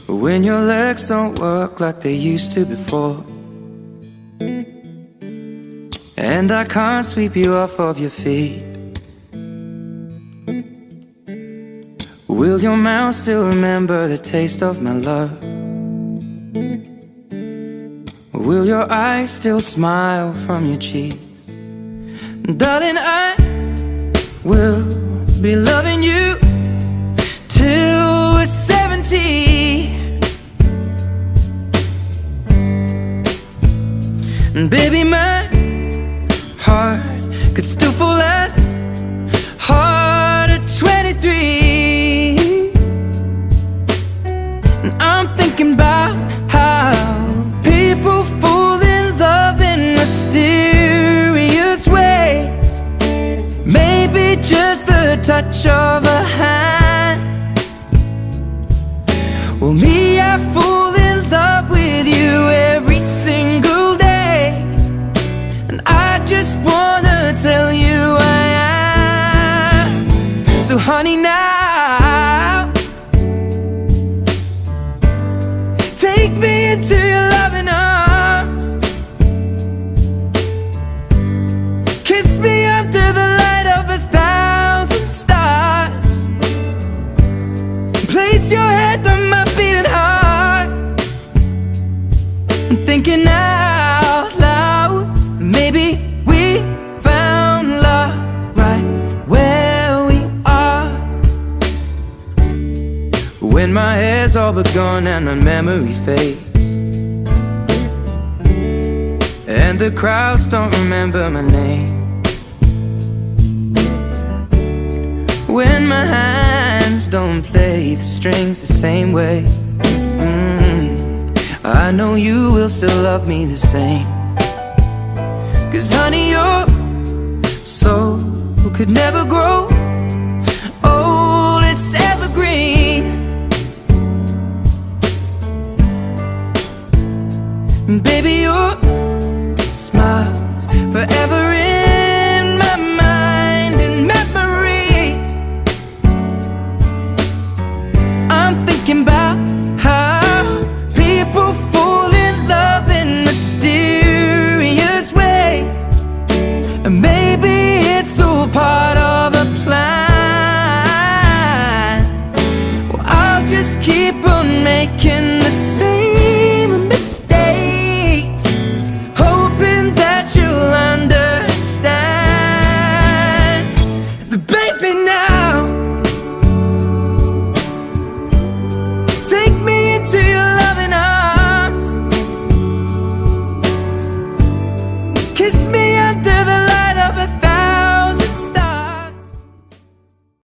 when your legs don't work like they used to before, and I can't sweep you off of your feet. Will your mouth still remember the taste of my love? Will your eyes still smile from your cheeks? Darling, I will be loving you till we're 70. And baby, my heart could still fall as hard at 23. And I'm thinking about how people fall in love in mysterious ways. Maybe just the touch of a hand. Well, me, I fall in love with you every single day, and I just wanna tell you I am. So honey, now take me into your loving arms. Kiss me under the light of 1,000 stars. Place your head on my beating heart. I'm thinking out loud, maybe we found love right where we are. When my hair's all but gone and my memory fades, and the crowds don't remember my name, when my hands don't play the strings the same way, I know you will still love me the same. 'Cause honey, your soul could never grow old, it's evergreen. Baby, your smile's forever in my mind and memory. I'm thinking about how people fall in love in mysterious ways, and maybe it's all part of a plan. Well, I'll just keep on making the same mistakes, hoping that you'll understand. But baby, now take me into your loving arms. Kiss me